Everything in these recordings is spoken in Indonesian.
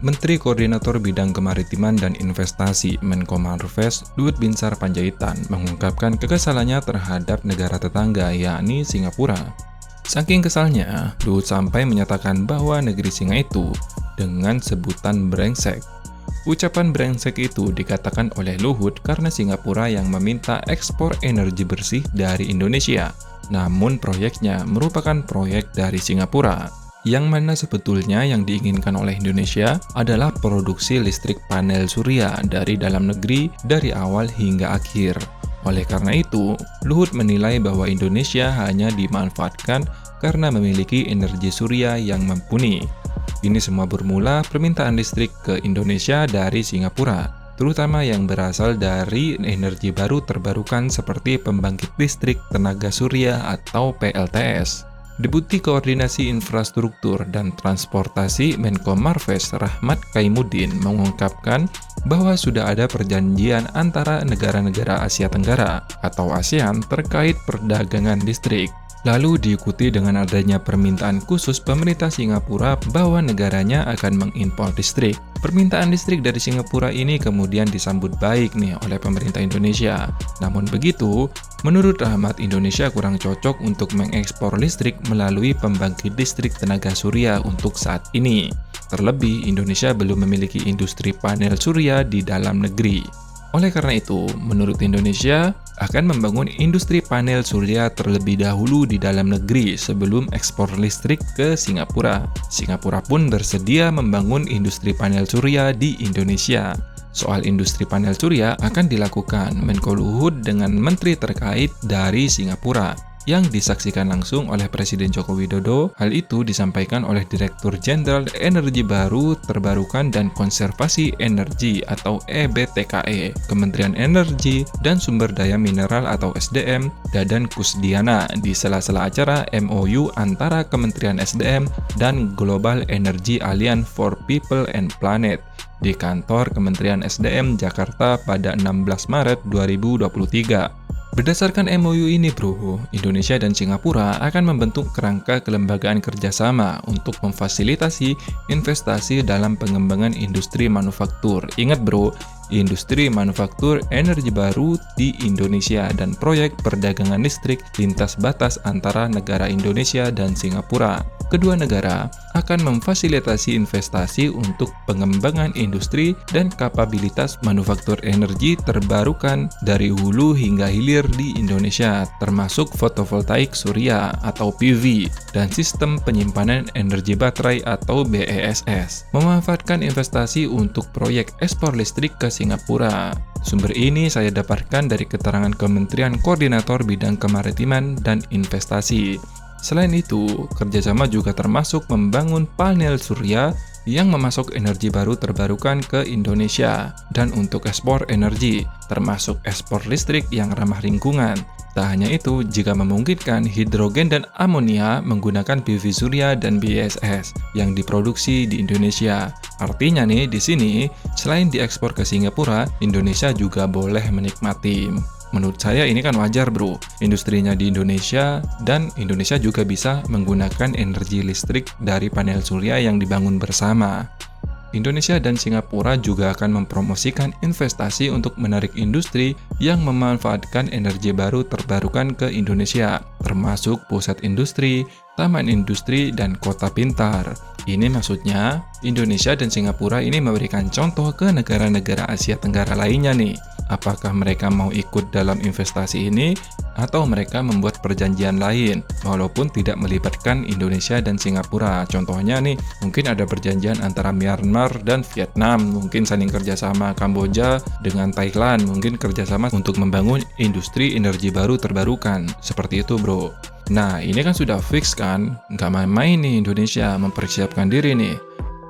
Menteri Koordinator Bidang Kemaritiman dan Investasi Menko Marves, Luhut Binsar Panjaitan, mengungkapkan kekesalannya terhadap negara tetangga, yakni Singapura. Saking kesalnya, Luhut sampai menyatakan bahwa negeri singa itu dengan sebutan brengsek. Ucapan brengsek itu dikatakan oleh Luhut karena Singapura yang meminta ekspor energi bersih dari Indonesia. Namun proyeknya merupakan proyek dari Singapura. Yang mana sebetulnya yang diinginkan oleh Indonesia adalah produksi listrik panel surya dari dalam negeri dari awal hingga akhir. Oleh karena itu, Luhut menilai bahwa Indonesia hanya dimanfaatkan karena memiliki energi surya yang mumpuni. Ini semua bermula permintaan listrik ke Indonesia dari Singapura, terutama yang berasal dari energi baru terbarukan seperti pembangkit listrik tenaga surya atau PLTS. Deputi Koordinasi Infrastruktur dan Transportasi Menko Marves Rahmat Kaimuddin mengungkapkan bahwa sudah ada perjanjian antara negara-negara Asia Tenggara atau ASEAN terkait perdagangan listrik. Lalu diikuti dengan adanya permintaan khusus pemerintah Singapura bahwa negaranya akan mengimpor listrik. Permintaan listrik dari Singapura ini kemudian disambut baik nih oleh pemerintah Indonesia. Namun begitu, menurut Rahmat, Indonesia kurang cocok untuk mengekspor listrik melalui pembangkit listrik tenaga surya untuk saat ini. Terlebih, Indonesia belum memiliki industri panel surya di dalam negeri. Oleh karena itu, menurut Indonesia akan membangun industri panel surya terlebih dahulu di dalam negeri sebelum ekspor listrik ke Singapura. Singapura pun bersedia membangun industri panel surya di Indonesia. Soal industri panel surya akan dilakukan Menko Luhut dengan menteri terkait dari Singapura yang disaksikan langsung oleh Presiden Joko Widodo. Hal itu disampaikan oleh Direktur Jenderal Energi Baru, Terbarukan dan Konservasi Energi atau EBTKE, Kementerian Energi dan Sumber Daya Mineral atau SDM, Dadan Kusdiana di sela-sela acara MOU antara Kementerian SDM dan Global Energy Alliance for People and Planet di kantor Kementerian SDM Jakarta pada 16 Maret 2023. Berdasarkan MOU ini bro, Indonesia dan Singapura akan membentuk kerangka kelembagaan kerjasama untuk memfasilitasi investasi dalam pengembangan industri manufaktur. Ingat bro, industri manufaktur energi baru di Indonesia dan proyek perdagangan listrik lintas batas antara negara Indonesia dan Singapura. Kedua negara akan memfasilitasi investasi untuk pengembangan industri dan kapabilitas manufaktur energi terbarukan dari hulu hingga hilir di Indonesia, termasuk fotovoltaik surya atau PV dan sistem penyimpanan energi baterai atau BESS. Memanfaatkan investasi untuk proyek ekspor listrik ke Singapura. Sumber ini saya dapatkan dari keterangan Kementerian Koordinator Bidang Kemaritiman dan Investasi. Selain itu, kerjasama juga termasuk membangun panel surya yang memasok energi baru terbarukan ke Indonesia dan untuk ekspor energi, termasuk ekspor listrik yang ramah lingkungan. Tak hanya itu, jika memungkinkan hidrogen dan amonia menggunakan PV surya dan BESS yang diproduksi di Indonesia. Artinya nih, di sini selain diekspor ke Singapura, Indonesia juga boleh menikmati. Menurut saya ini kan wajar bro, industrinya di Indonesia dan Indonesia juga bisa menggunakan energi listrik dari panel surya yang dibangun bersama. Indonesia dan Singapura juga akan mempromosikan investasi untuk menarik industri yang memanfaatkan energi baru terbarukan ke Indonesia, termasuk pusat industri, taman industri, dan kota pintar. Ini maksudnya, Indonesia dan Singapura ini memberikan contoh ke negara-negara Asia Tenggara lainnya nih. Apakah mereka mau ikut dalam investasi ini atau mereka membuat perjanjian lain walaupun tidak melibatkan Indonesia dan Singapura. Contohnya nih, mungkin ada perjanjian antara Myanmar dan Vietnam, mungkin saling kerjasama. Kamboja dengan Thailand mungkin kerjasama untuk membangun industri energi baru terbarukan. Seperti itu bro. Nah ini kan sudah fix kan, nggak main-main nih Indonesia mempersiapkan diri nih.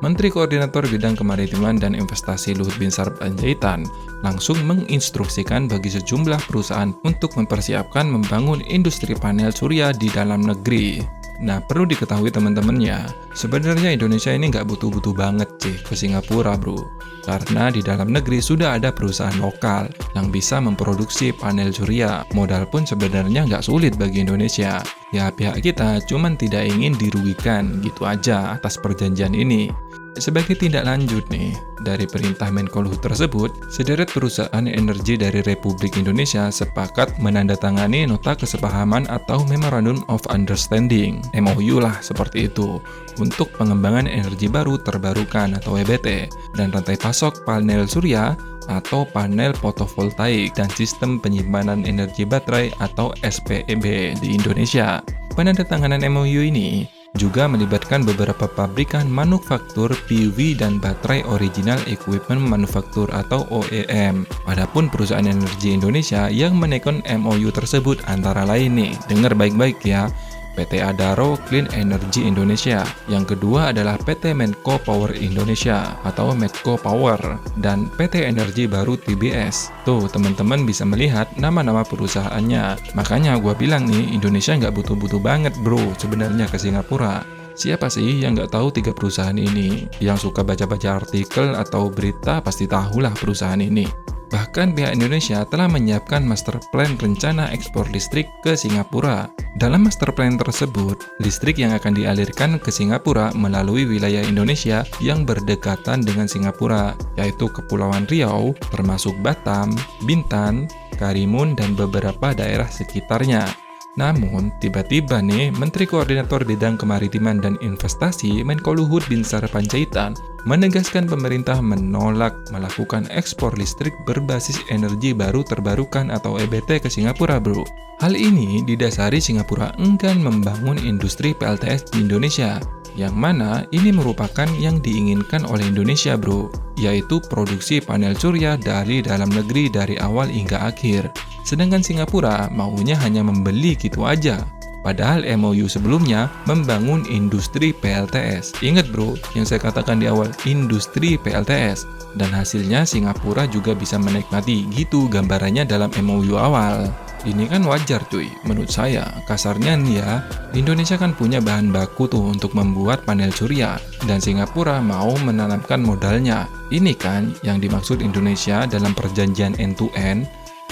Menteri Koordinator Bidang Kemaritiman dan Investasi Luhut Binsar Panjaitan langsung menginstruksikan bagi sejumlah perusahaan untuk mempersiapkan membangun industri panel surya di dalam negeri. Nah, perlu diketahui teman-teman ya, sebenarnya Indonesia ini nggak butuh-butuh banget sih ke Singapura bro. Karena di dalam negeri sudah ada perusahaan lokal yang bisa memproduksi panel surya. Modal pun sebenarnya nggak sulit bagi Indonesia. Ya, pihak kita cuman tidak ingin dirugikan gitu aja atas perjanjian ini. Sebagai tindak lanjut nih, dari perintah Menko Luhut tersebut, sederet perusahaan energi dari Republik Indonesia sepakat menandatangani nota kesepahaman atau Memorandum of Understanding, MOU lah seperti itu, untuk pengembangan energi baru terbarukan atau EBT, dan rantai pasok panel surya atau panel fotovoltaik dan sistem penyimpanan energi baterai atau SPEB di Indonesia. Penandatanganan MOU ini juga melibatkan beberapa pabrikan manufaktur PV dan baterai original equipment manufaktur atau OEM. Adapun perusahaan energi Indonesia yang menekon MOU tersebut antara lain nih, dengar baik-baik ya, PT Adaro Clean Energy Indonesia. Yang kedua adalah PT Medco Power Indonesia atau Medco Power dan PT Energi Baru TBS. Tuh teman-teman bisa melihat nama-nama perusahaannya. Makanya gua bilang nih, Indonesia nggak butuh-butuh banget bro sebenarnya ke Singapura. Siapa sih yang nggak tahu 3 perusahaan ini? Yang suka baca-baca artikel atau berita pasti tahulah perusahaan ini. Bahkan pihak Indonesia telah menyiapkan master plan rencana ekspor listrik ke Singapura. Dalam master plan tersebut, listrik yang akan dialirkan ke Singapura melalui wilayah Indonesia yang berdekatan dengan Singapura, yaitu Kepulauan Riau, termasuk Batam, Bintan, Karimun, dan beberapa daerah sekitarnya. Namun, tiba-tiba nih, Menteri Koordinator Bidang Kemaritiman dan Investasi Menko Luhut Binsar Panjaitan menegaskan pemerintah menolak melakukan ekspor listrik berbasis energi baru terbarukan atau EBT ke Singapura, bro. Hal ini didasari Singapura enggan membangun industri PLTS di Indonesia, yang mana ini merupakan yang diinginkan oleh Indonesia, bro, yaitu produksi panel surya dari dalam negeri dari awal hingga akhir. Sedangkan Singapura maunya hanya membeli gitu aja. Padahal MOU sebelumnya membangun industri PLTS. Ingat bro, yang saya katakan di awal, industri PLTS. Dan hasilnya Singapura juga bisa menikmati, gitu gambarannya dalam MOU awal. Ini kan wajar cuy, menurut saya. Kasarnya nih ya, Indonesia kan punya bahan baku tuh untuk membuat panel surya. Dan Singapura mau menanamkan modalnya. Ini kan yang dimaksud Indonesia dalam perjanjian end-to-end.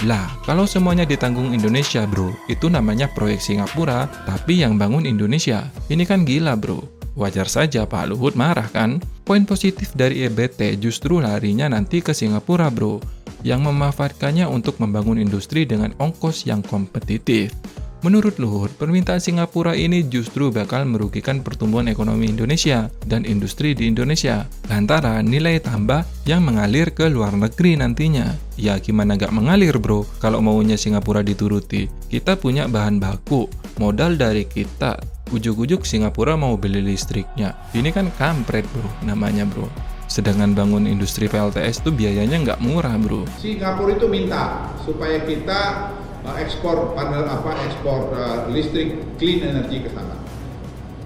Lah, kalau semuanya ditanggung Indonesia bro, itu namanya proyek Singapura, tapi yang bangun Indonesia. Ini kan gila bro. Wajar saja Pak Luhut marah kan? Poin positif dari EBT justru larinya nanti ke Singapura bro, yang memanfaatkannya untuk membangun industri dengan ongkos yang kompetitif. Menurut Luhut, permintaan Singapura ini justru bakal merugikan pertumbuhan ekonomi Indonesia dan industri di Indonesia lantaran nilai tambah yang mengalir ke luar negeri nantinya. Ya gimana gak mengalir bro, kalau maunya Singapura dituruti. Kita punya bahan baku, modal dari kita. Ujuk-ujuk Singapura mau beli listriknya. Ini kan kampret bro, namanya bro. Sedangkan bangun industri PLTS itu biayanya nggak murah bro. Singapura itu minta supaya kita ekspor panel ekspor listrik clean energy ke sana.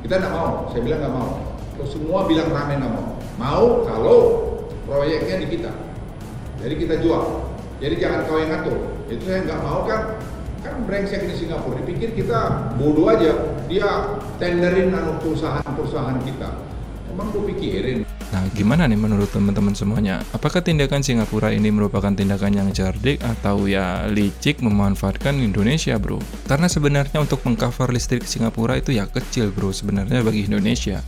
Kita nggak mau, saya bilang nggak mau. Terus semua bilang rame nggak mau. Mau kalau proyeknya di kita. Jadi kita jual. Jadi jangan kau yang ngatur. Itu saya nggak mau kan brengsek di Singapura. Dipikir kita bodoh aja. Dia tenderin perusahaan kita. Emang gue pikirin. Nah, gimana nih menurut teman-teman semuanya? Apakah tindakan Singapura ini merupakan tindakan yang cerdik atau ya licik memanfaatkan Indonesia, bro? Karena sebenarnya untuk mengcover listrik Singapura itu ya kecil, bro, sebenarnya bagi Indonesia.